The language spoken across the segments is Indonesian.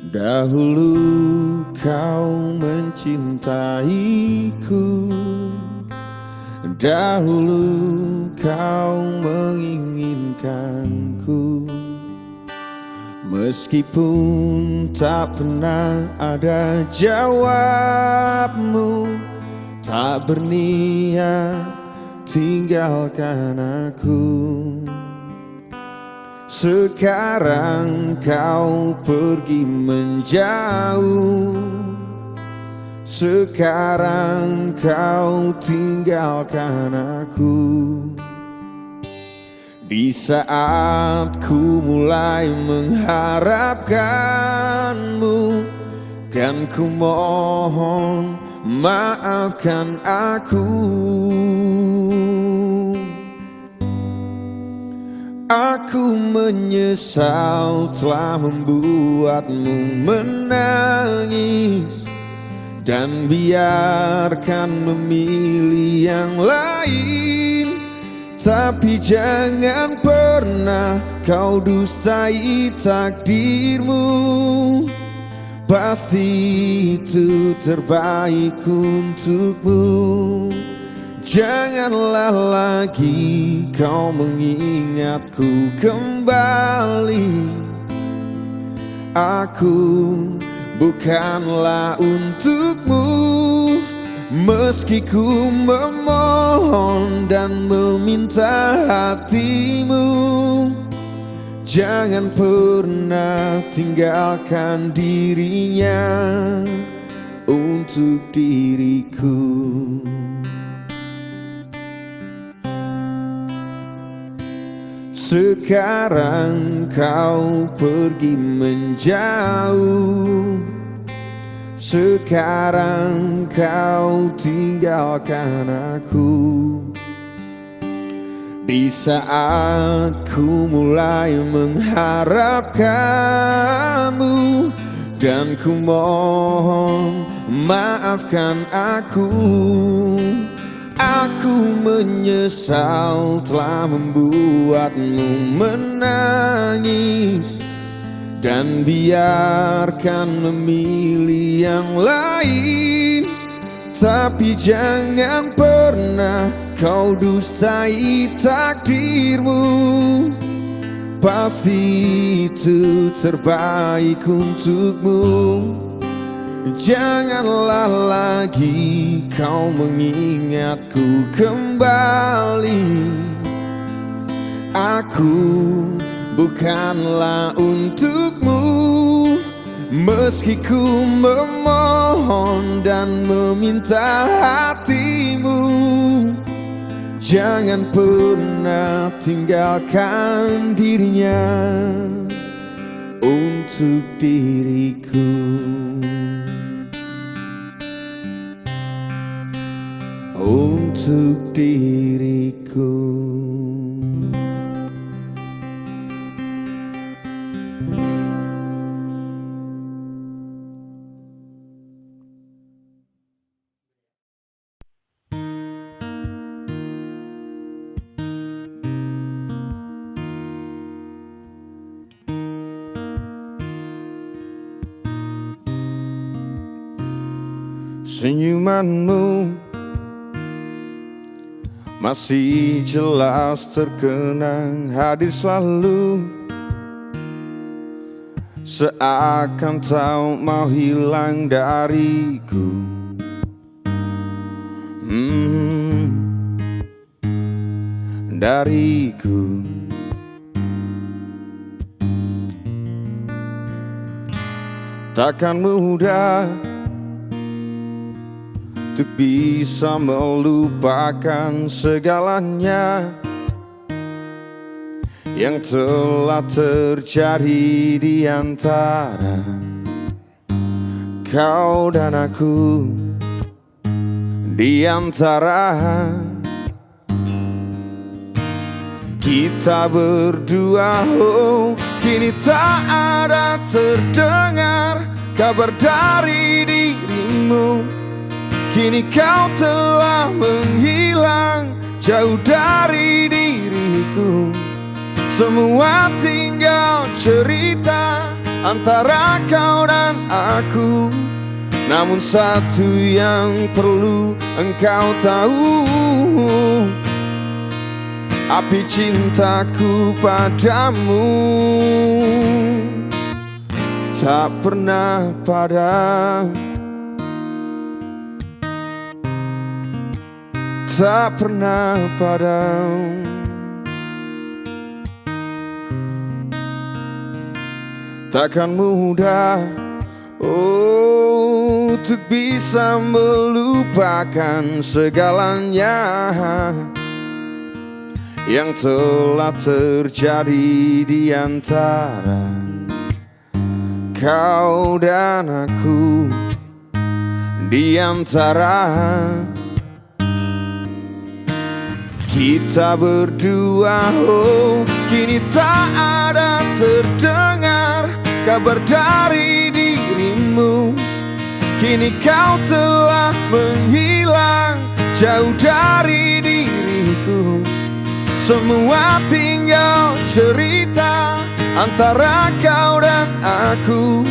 Dahulu kau mencintaiku, dahulu kau menginginkanku. Meskipun tak pernah ada jawabmu, tak berniat tinggalkan aku. Sekarang kau pergi menjauh, sekarang kau tinggalkan aku. Di saat ku mulai mengharapkanmu, kan ku mohon maafkan aku. Aku menyesal telah membuatmu menangis dan biarkan memilih yang lain. Tapi jangan pernah kau dustai takdirmu, pasti itu terbaik untukmu. Janganlah lagi kau mengingatku kembali. Aku bukanlah untukmu, meski ku memohon dan meminta hatimu. Jangan pernah tinggalkan dirinya untuk diriku. Sekarang kau pergi menjauh, sekarang kau tinggalkan aku. Di saat ku mulai mengharapkanmu, dan ku mohon maafkan aku. Aku menyesal telah membuatmu menangis dan biarkan memilih yang lain. Tapi jangan pernah kau dustai takdirmu, pasti itu terbaik untukmu. Janganlah lagi kau mengingatku kembali. Aku bukanlah untukmu, meski ku memohon dan meminta hatimu. Jangan pernah tinggalkan dirinya untuk diriku. Untuk diriku. Senyumanmu masih jelas terkenang, hadir selalu, seakan tak mau hilang dariku. Dariku. Takkan mudah untuk bisa melupakan segalanya yang telah terjadi di antara kau dan aku. Di antara kita berdua, oh, kini tak ada terdengar kabar dari dirimu. Kini kau telah menghilang jauh dari diriku. Semua tinggal cerita antara kau dan aku. Namun satu yang perlu engkau tahu, api cintaku padamu tak pernah padam, tak pernah padam. Takkan mudah untuk bisa melupakan segalanya yang telah terjadi di antara kau dan aku, di antara kita berdua. Kini tak ada terdengar kabar dari dirimu. Kini kau telah menghilang jauh dari diriku. Semua tinggal cerita antara kau dan aku.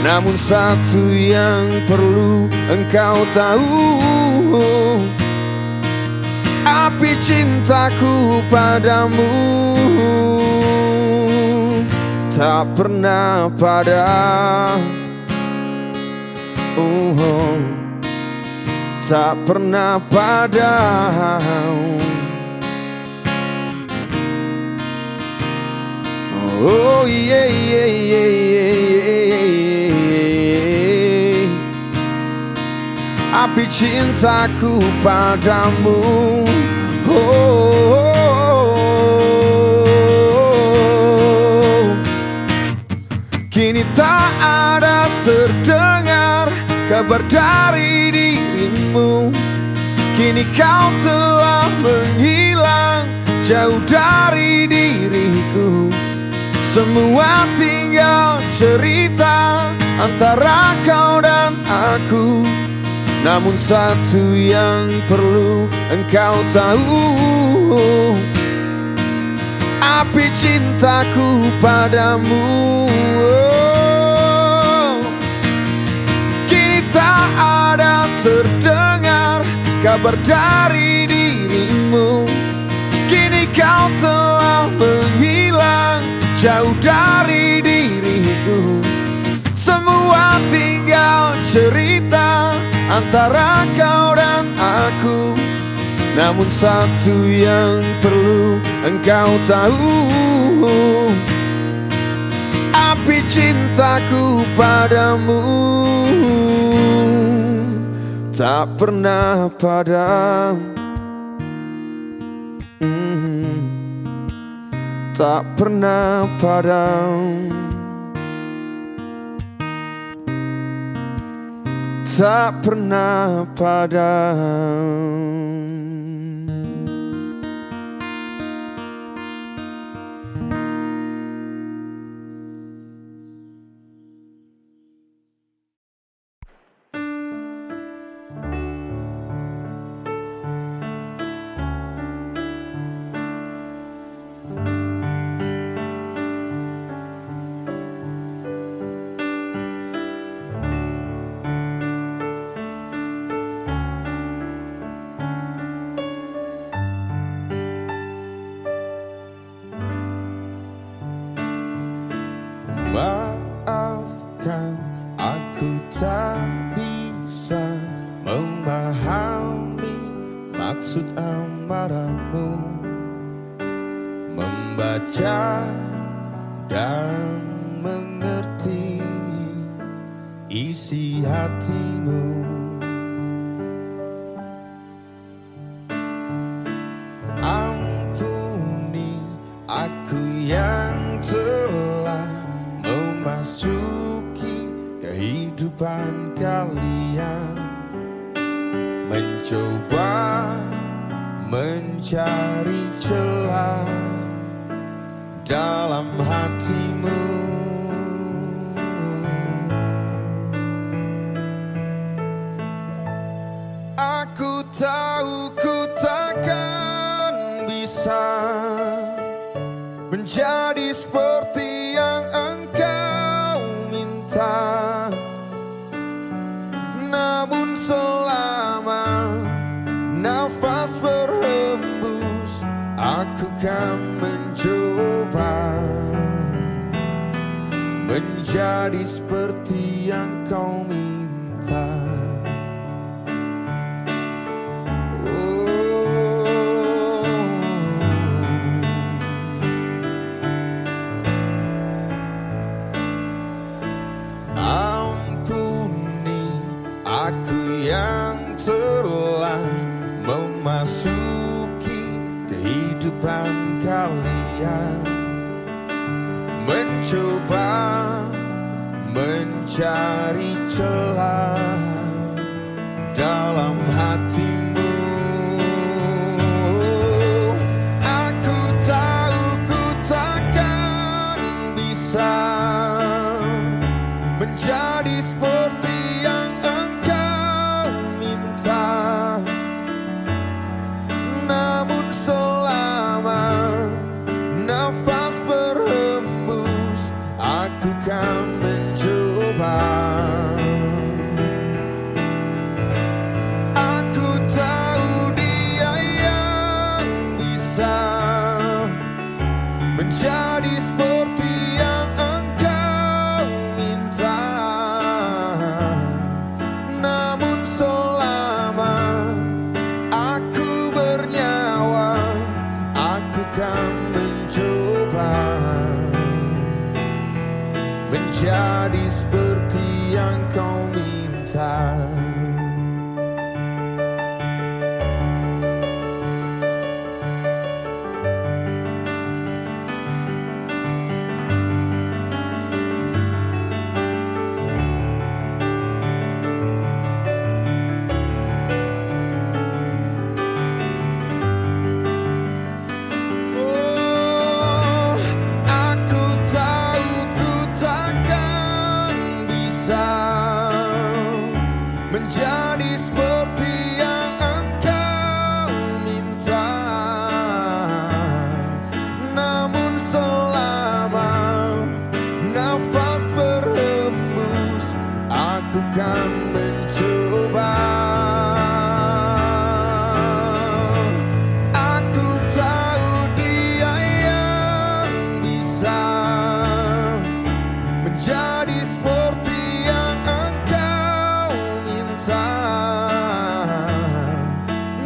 Namun satu yang perlu engkau tahu, api cintaku padamu tak pernah padam, tak pernah padam. Oh yeah, yeah, yeah, yeah. Api cintaku padamu, kini tak ada terdengar kabar dari dirimu. Kini kau telah menghilang jauh dari diriku. Semua tinggal cerita antara kau dan aku. Namun satu yang perlu engkau tahu, api cintaku padamu kini tak ada terdengar kabar dari dirimu. Kini kau telah menghilang jauh dari diriku. Semua tinggal cerita antara kau dan aku. Namun satu yang perlu engkau tahu, api cintaku padamu tak pernah padam, tak pernah padam, tak pernah padam. Maafkan, aku tak bisa memahami maksud amarahmu, membaca dan mengerti isi hatimu. Ampuni aku yang telah memasuki kehidupan kalian, mencoba mencari celah dalam hatimu. Aku tahu ku takkan bisa menjadi seperti yang engkau aku kan mencoba menjadi seperti yang kau minta. Ampuni aku yang telah memasuki kehidupan kalian, mencoba mencari celah dalam hatimu. Aku tahu ku takkan bisa menjadi seperti yang engkau minta, namun selama nafas berhembus aku kan mencoba. Aku tahu Dia yang bisa menjadi seperti yang engkau minta, namun selama aku bernyawa aku kan mencoba menjadi seperti yang kau minta. Menjadi seperti yang engkau minta, namun selama nafas berhembus aku kan mencoba. Aku tahu Dia yang bisa menjadi seperti yang engkau minta,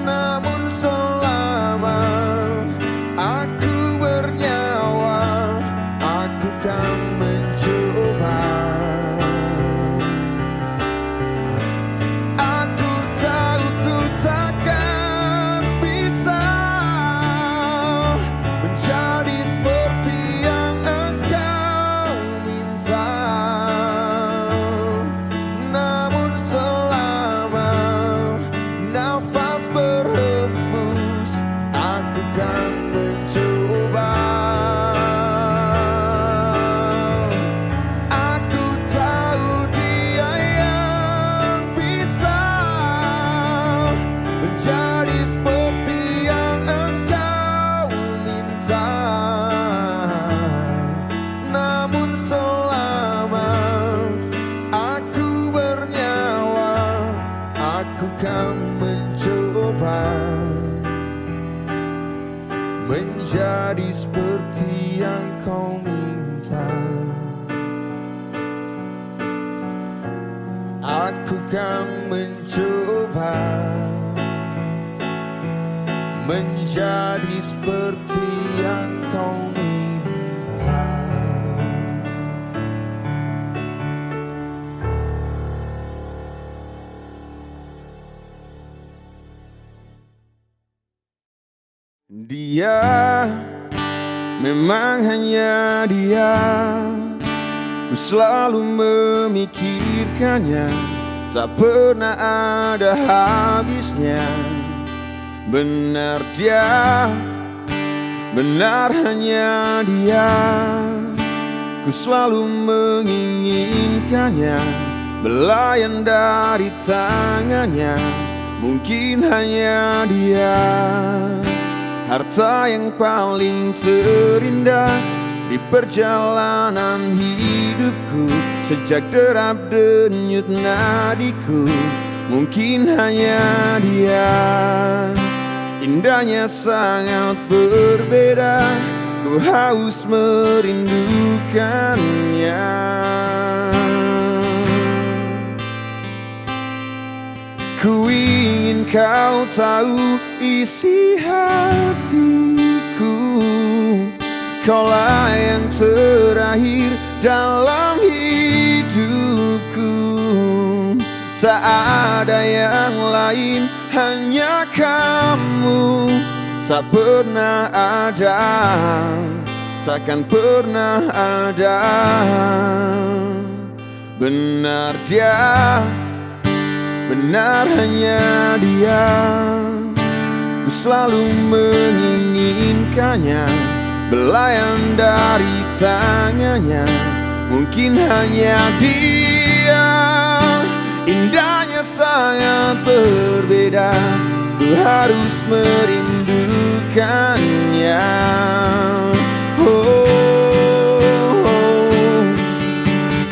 namun selama aku bernyawa aku kan mencoba. Aku tahu ku takkan bisa menjadi seperti yang engkau minta, namun selama nafas berhembus aku kan mencoba. Aku tahu Dia yang bisa menjadi seperti yang engkau minta, namun selama aku bernyawa aku kan mencoba menjadi seperti yang kau minta. Aku kan mencoba menjadi seperti yang kau minta. Dia memang hanya Dia, ku selalu memikirkannya, tak pernah ada habisnya. Benar Dia, benar hanya Dia, ku selalu menginginkannya, belayan dari tangannya. Mungkin hanya Dia, harta yang paling terindah di perjalanan hidupku, sejak derap denyut nadiku. Mungkin hanya Dia, indahnya sangat berbeda. Ku haus merindukannya. Ku ingin kau tahu isi hatiku. Kaulah yang terakhir dalam hidupku. Tak ada yang lain, hanya kamu. Tak pernah ada, takkan pernah ada. Benar dia, benar hanya dia. Ku selalu menginginkannya, belayan dari tangannya. Mungkin hanya dia, indahnya sangat berbeda. Ku harus merindukannya.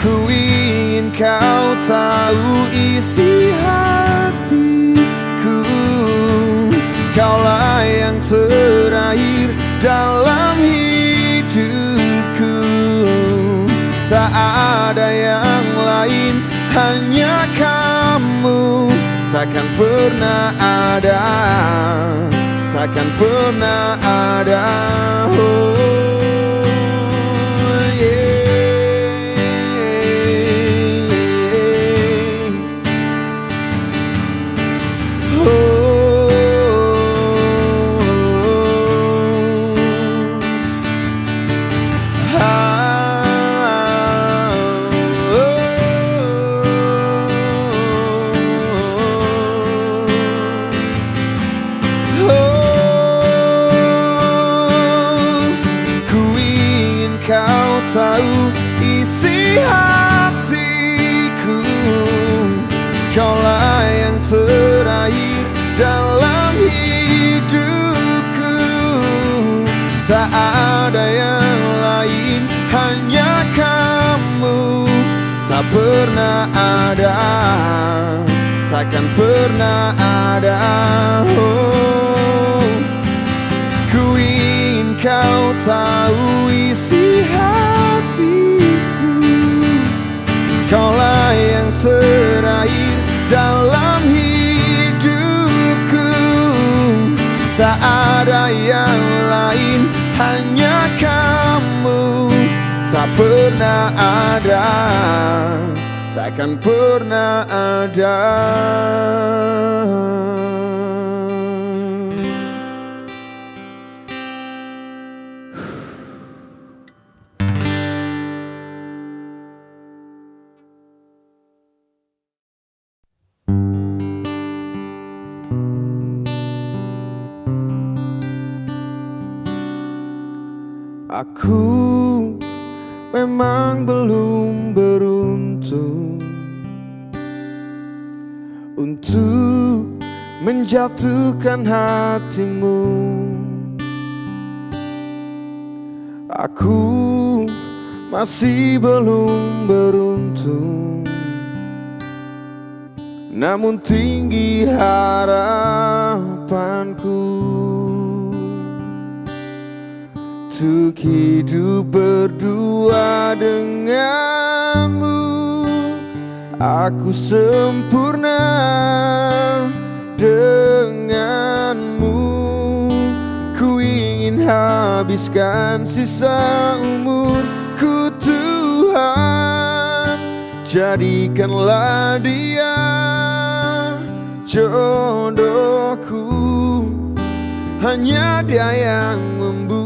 Ku ingin kau tahu isi hatiku. Kaulah yang terakhir dalam hidupku. Tak ada yang lain, hanya kamu. Takkan pernah ada, takkan pernah ada. Kau tahu isi hatiku. Kaulah yang terakhir dalam hidupku. Tak ada yang lain, hanya kamu. Tak pernah ada, takkan pernah ada. Ku ingin kau tahu isi hatiku. Kaulah yang terakhir dalam hidupku. Tak ada yang lain, hanya kamu. Tak pernah ada, takkan pernah ada. Aku memang belum beruntung untuk menjatuhkan hatimu. Aku masih belum beruntung, namun tinggi harapanku untuk hidup berdua denganmu. Aku sempurna denganmu. Ku ingin habiskan sisa umurku, Tuhan. Jadikanlah dia jodohku. Hanya dia yang membuat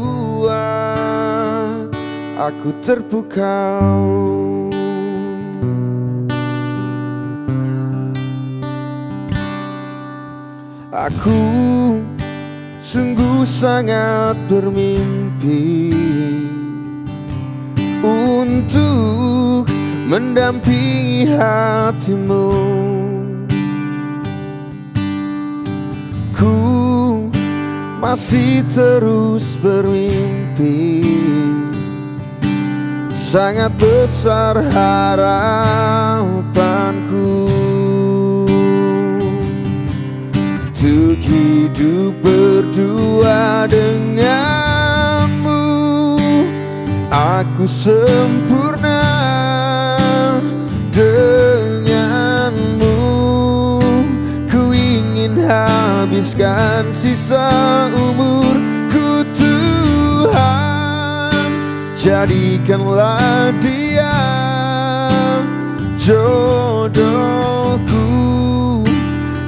aku terpukau. Aku sungguh sangat bermimpi untuk mendampingi hatimu. Ku masih terus bermimpi, sangat besar harapanku untuk hidup hidup berdua denganmu. Aku sempurna denganmu. Ku ingin habiskan sisa umurku Tuhan. Jadikanlah dia jodohku.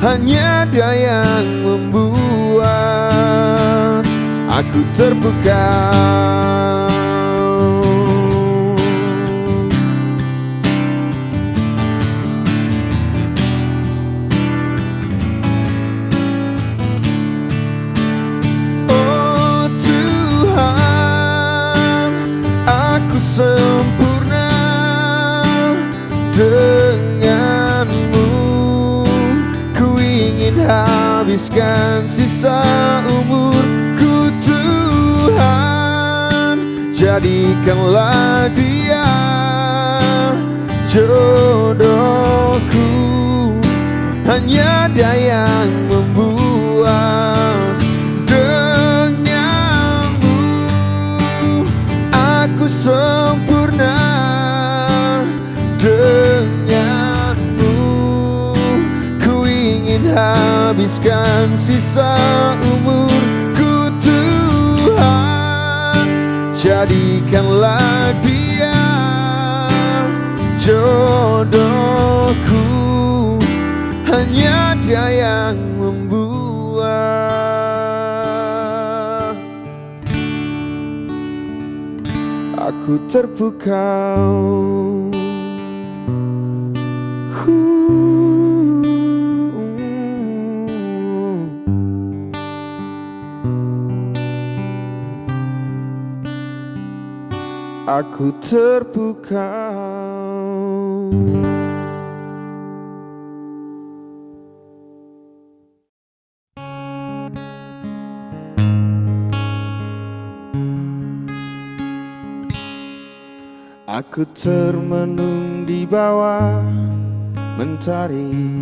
Hanya dia yang membuat aku terpukau. Oh Tuhan, aku sempurna denganmu. Ku ingin habiskan sisa umurku Tuhan. Jadikanlah dia jodohku. Hanya dia yang membuat denganmu aku sempurna denganmu. Ku ingin habiskan sisa umurku Tuhan. Jadikanlah dia jodohku. Hanya dia yang membuat aku terpukau. Aku terpukau. Aku termenung di bawah mentari,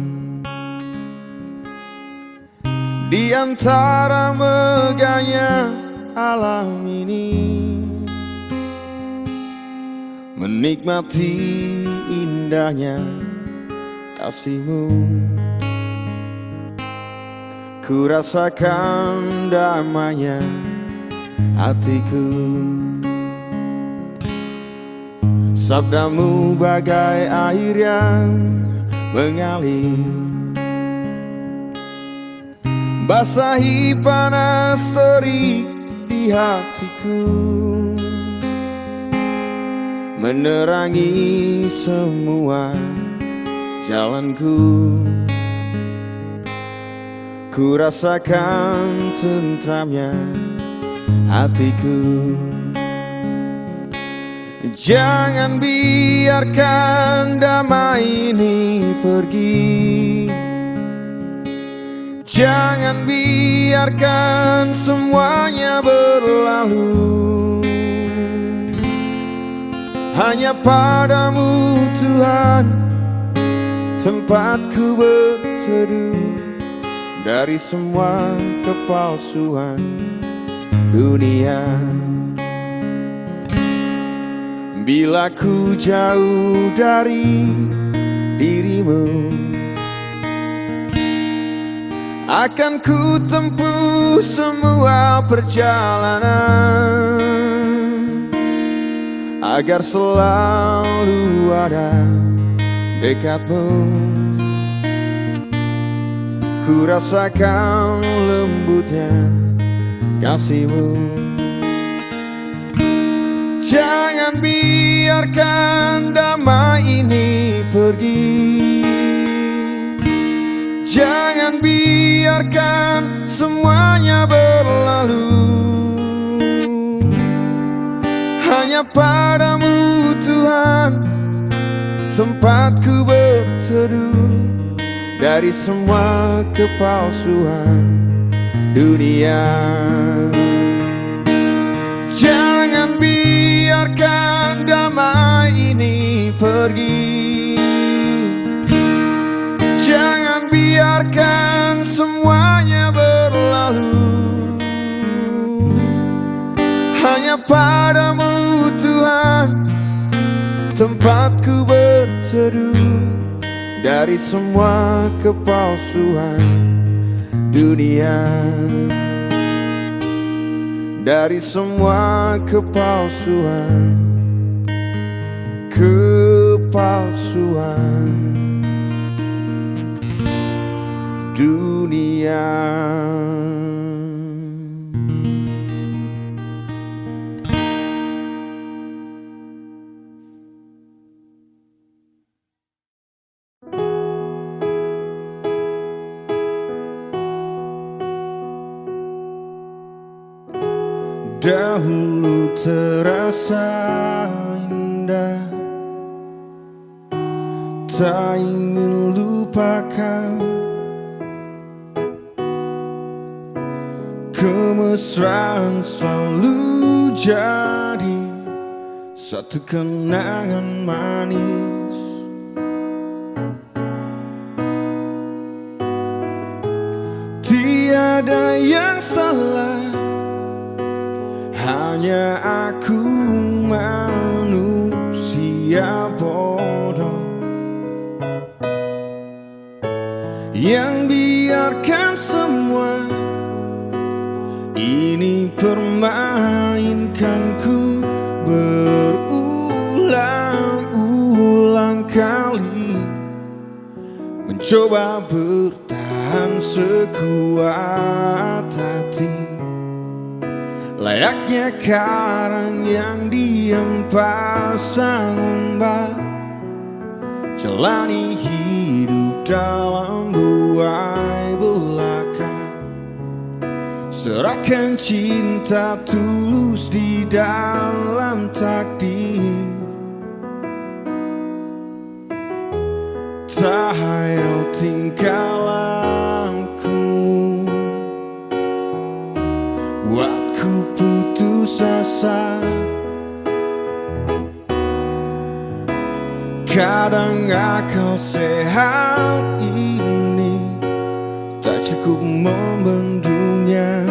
di antara megahnya alam ini, menikmati indahnya kasih-Mu. Ku rasakan damainya hatiku. Sabda-Mu bagai air yang mengalir, basahi panas terik di hatiku, menerangi semua jalanku. Ku rasakan tentramnya hatiku. Jangan biarkan damai ini pergi. Jangan biarkan semuanya berlalu. Hanya padamu Tuhan tempatku berteduh, dari semua kepalsuan dunia. Bila ku jauh dari diri-Mu, akan ku tempuh semua perjalanan, agar selalu ada dekat-Mu. Ku rasakan lembutnya kasih-Mu. Jangan biarkan damai ini pergi. Jangan biarkan semuanya berlalu. Hanya padamu Tuhan tempatku berteduh, dari semua kepalsuan dunia. Jangan biarkan damai ini pergi. Jangan biarkan semuanya berlalu. Hanya padamu Tuhan tempatku berteduh dari semua kepalsuan dunia, dari semua kepalsuan dunia. Dahulu terasa indah, tak ingin lupakan. Kemesraan selalu jadi satu kenangan manis. Tiada yang salah, hanya aku manusia bodoh yang biarkan semua ini permainkanku berulang-ulang kali, mencoba bertahan sekuat hati. Layaknya karang yang dihempasang ombak, jalani hidup dalam buai belaka. Serahkan cinta tulus di dalam takdir. Tak hayal tingkah lakumu buatku putus asa. Kadang akal sehat ini tak cukup membendungnya.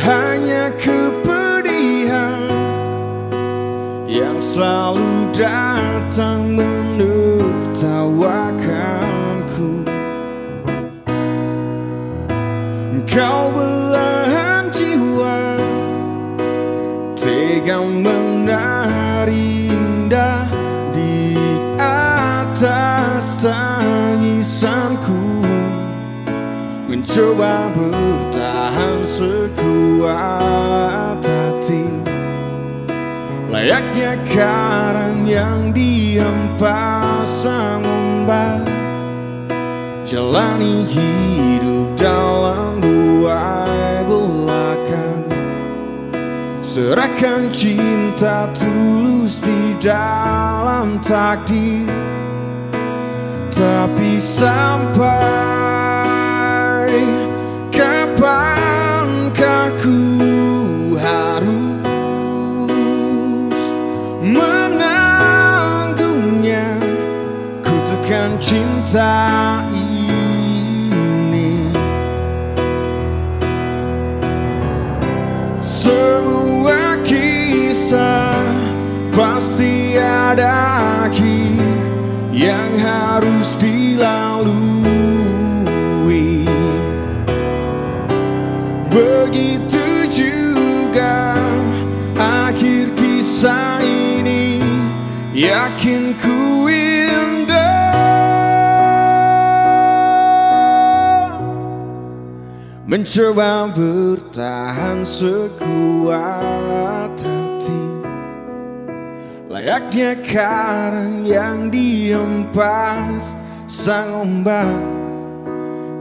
Hanya kepedihan yang selalu datang menertawakanku. Kau belahan jiwa, tega menari indah di atas tangisanku, mencoba bertahan sekuat hati. Layaknya karang yang dihempasang ombak, jalani hidup dalam buai belaka. Serahkan cinta tulus di dalam takdir. Tapi sampai kapankah ku harus menanggungnya kutukan cinta ini? Semua kisah pasti ada akhir yang harus dilalui. Begitu juga akhir kisah ini, yakin ku indah. Mencoba bertahan sekuat hati, layaknya karang yang dihempas sang ombak,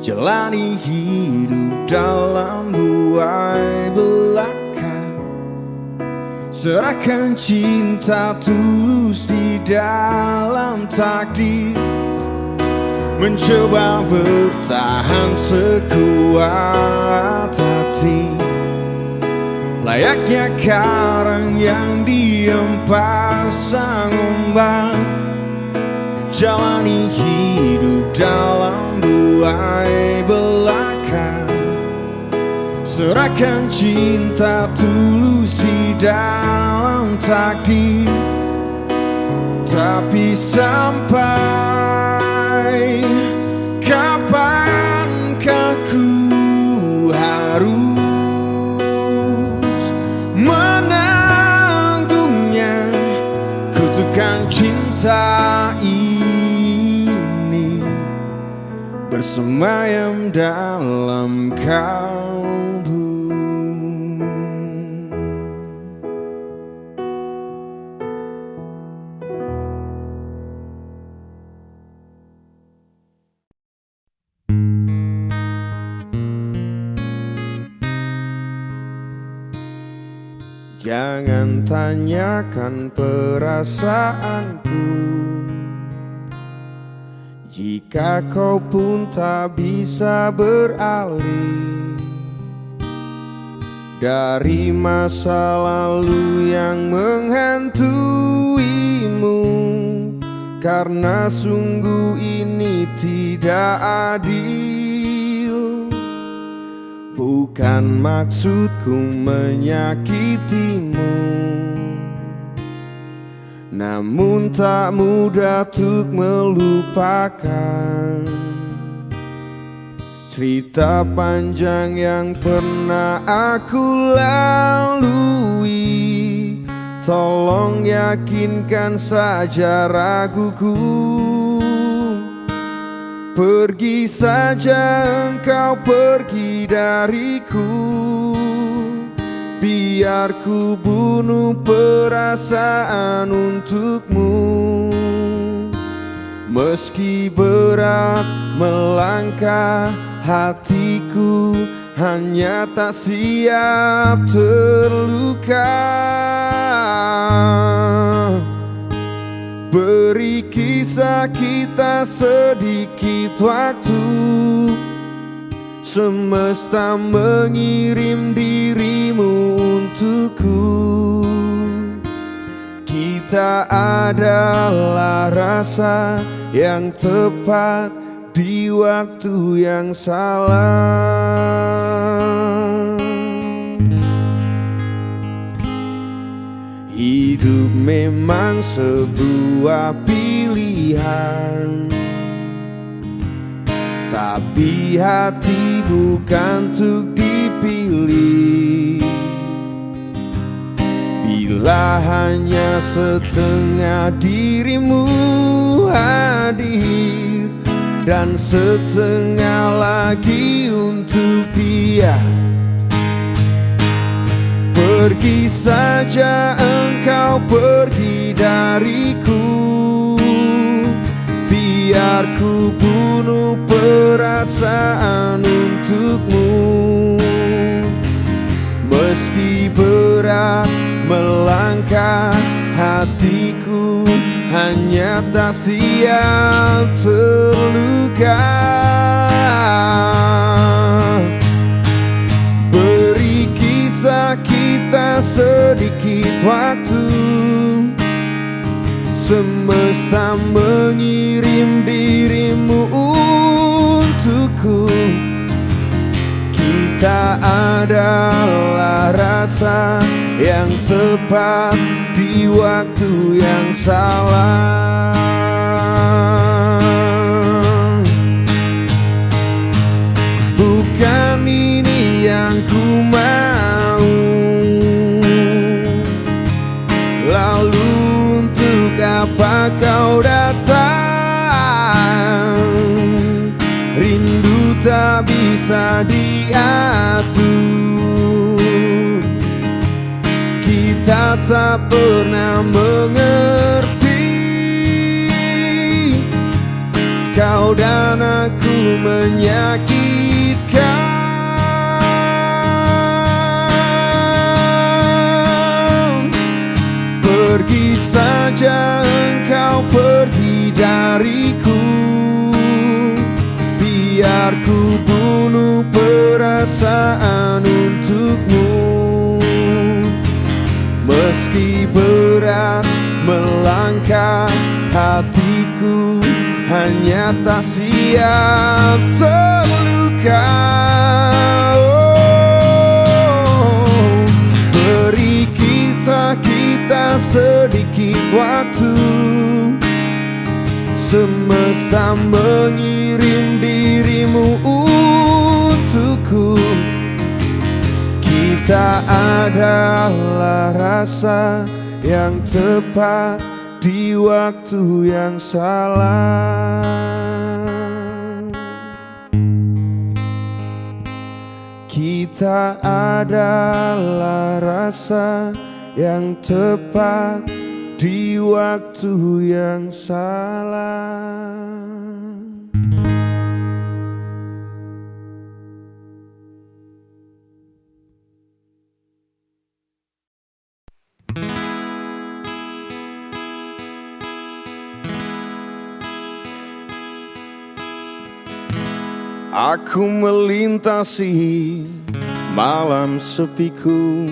jalani hidup dalam buai belaka. Serahkan cinta tulus di dalam takdir. Mencoba bertahan sekuat hati, layaknya karang yang dihempas sang ombak, jalani hidup dalam buai belaka. serahkan cinta tulus di dalam takdir. Tapi sampai kapankah ku harus menanggungnya kutukan cinta ini bersemayam dalam kalbu. Jangan tanyakan perasaanku jika kau pun tak bisa beralih dari masa lalu yang menghantuimu. Karena sungguh ini tidak adil. Bukan maksudku menyakitimu, namun tak mudah untuk melupakan cerita panjang yang pernah aku lalui. Tolong yakinkan saja raguku. Pergi saja engkau, pergi dariku. Biar ku bunuh perasaan untukmu. Meski berat melangkah, hatiku hanya tak siap terluka. Beri kisah kita sedikit waktu. Semesta mengirim dirimu untukku. Kita adalah rasa yang tepat di waktu yang salah. Hidup memang sebuah pilihan, tapi hati bukan untuk dipilih. Bila hanya setengah dirimu hadir dan setengah lagi untuk dia, pergi saja engkau, pergi dariku. Biar ku bunuh perasaan untukmu. Meski berat melangkah, hatiku hanya tak siap terluka. Beri kisah kita sedikit waktu. Semesta mengirim dirimu untukku. Kita adalah rasa yang tepat di waktu yang salah. Bukan ini yang ku mau. Lalu untuk apa kau datang? Rindu tak bisa diatur. Kita tak pernah mengerti. Kau dan aku menyakitkan. Pergi saja engkau, pergi dariku. Biar ku bunuh perasaan untukmu. Meski berat melangkah, hatiku hanya tak siap terluka. Oh. waktu. Semesta mengirim dirimu untukku. Kita adalah rasa yang tepat di waktu yang salah. Kita adalah rasa yang tepat di waktu yang salah. Aku melintasi malam sepiku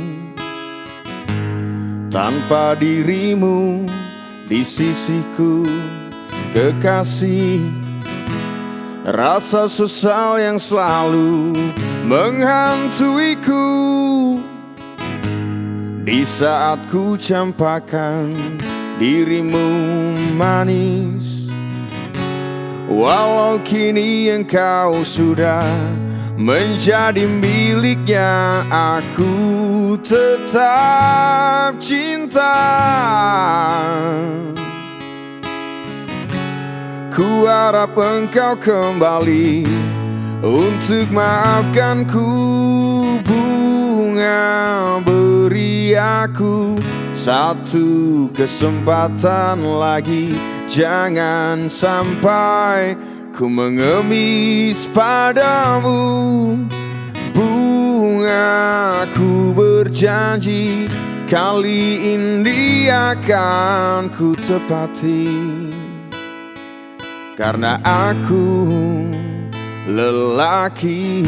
tanpa dirimu di sisiku, kekasih. Rasa sesal yang selalu menghantuiku di saat ku campakkan dirimu manis. Walau kini engkau sudah menjadi miliknya, aku tetap cinta. Ku harap engkau kembali untuk maafkanku. Bunga, beri aku satu kesempatan lagi. Jangan sampai ku mengemis padamu. Bunga, ku berjanji kali ini akan ku tepati. Karena aku lelaki.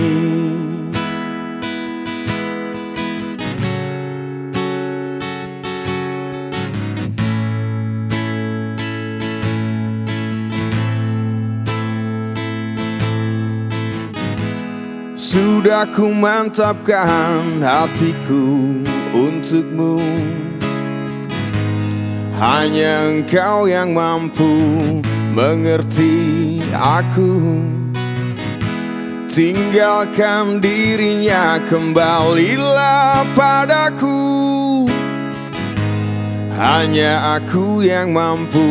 Sudah ku mantapkan hatiku untukmu. Hanya engkau yang mampu mengerti aku. Tinggalkan dirinya, kembalilah padaku. Hanya aku yang mampu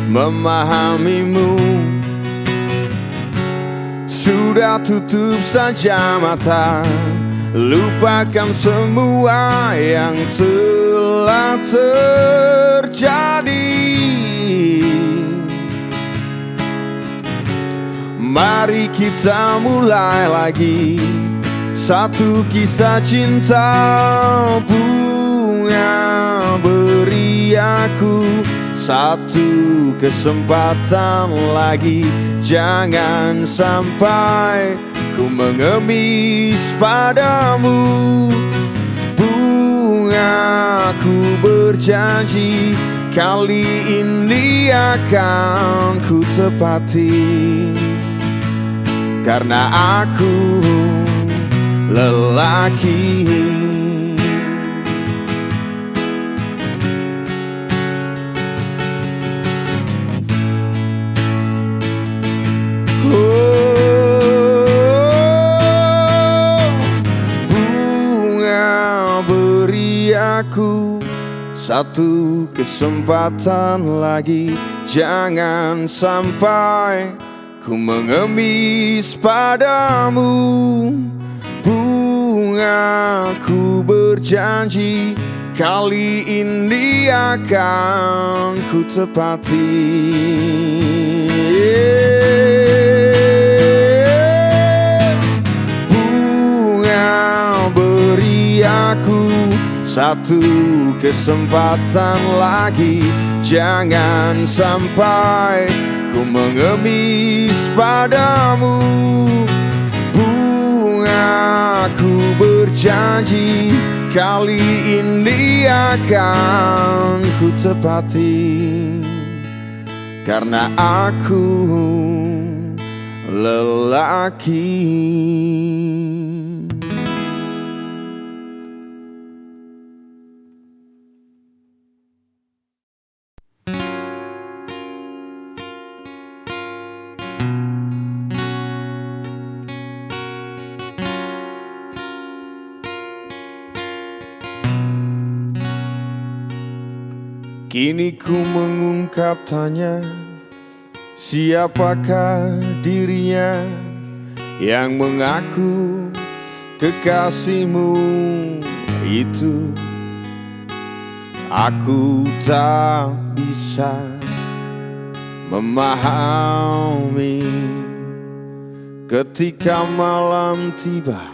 memahamimu. Sudah tutup saja mata, lupakan semua yang telah terjadi. Mari kita mulai lagi satu kisah cinta. Bunga, beri aku satu kesempatan lagi. Jangan sampai ku mengemis padamu. Bunga, ku berjanji kali ini akan ku tepati. Karena aku lelaki. Bunga, beri aku satu kesempatan lagi. Jangan sampai ku mengemis padamu. Bunga, ku berjanji kali ini akan ku tepati. Bunga, beri aku satu kesempatan lagi. Jangan sampai ku mengemis padamu. Bunga, ku berjanji kali ini akan ku tepati. Karena aku lelaki. Kini ku mengungkap tanya, siapakah dirinya yang mengaku kekasihmu itu? Aku tak bisa memahami ketika malam tiba.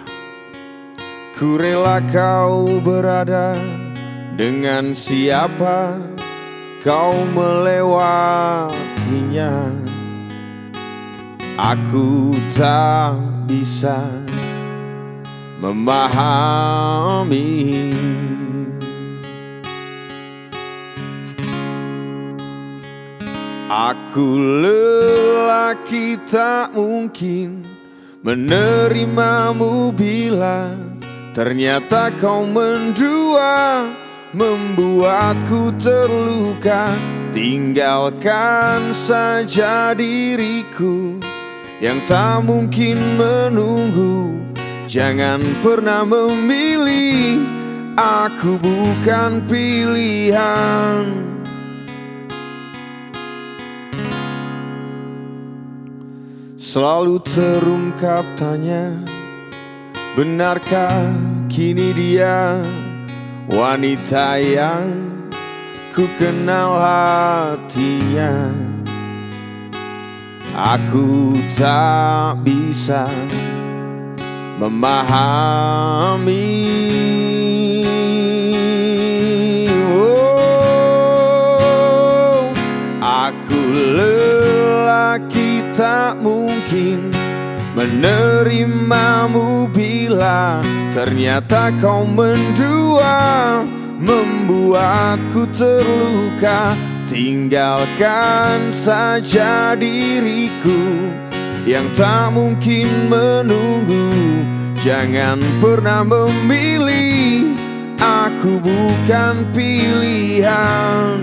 Ku rela kau berada dengan siapa kau melewatinya. Aku tak bisa memahami. Aku lelaki tak mungkin menerimamu bila ternyata kau mendua, membuatku terluka. Tinggalkan saja diriku yang tak mungkin menunggu. Jangan pernah memilih, aku bukan pilihan. Selalu terungkap tanya, benarkah kini dia wanita yang ku kenal hatinya? Aku tak bisa memahami. Oh, aku lelaki tak mungkin menerimamu bila ternyata kau mendua, membuatku terluka. Tinggalkan saja diriku yang tak mungkin menunggu. Jangan pernah memilih, aku bukan pilihan.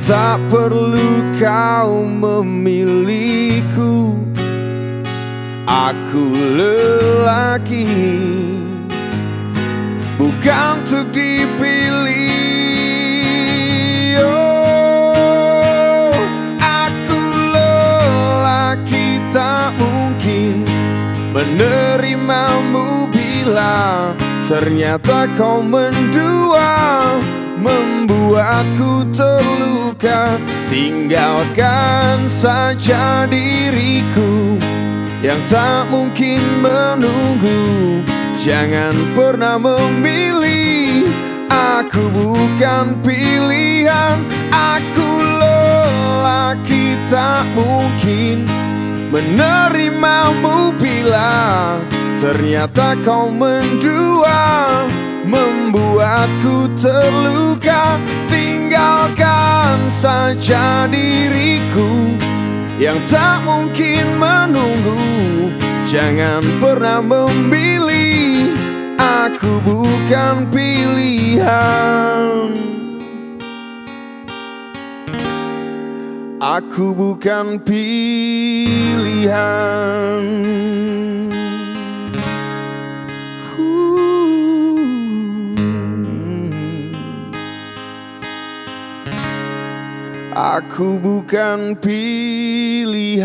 Tak perlu kau memilihku, aku lelaki bukan untuk dipilih. Oh, aku lelaki tak mungkin menerimamu bila ternyata kau mendua, membuatku terluka. Tinggalkan saja diriku yang tak mungkin menunggu. Jangan pernah memilih, aku bukan pilihan. Aku lelaki tak mungkin menerimamu bila ternyata kau mendua, membuatku terluka. Tinggalkan saja diriku yang tak mungkin menunggu. Jangan pernah memilih, aku bukan pilihan. Aku bukan pilihan. Aku bukan pilihan.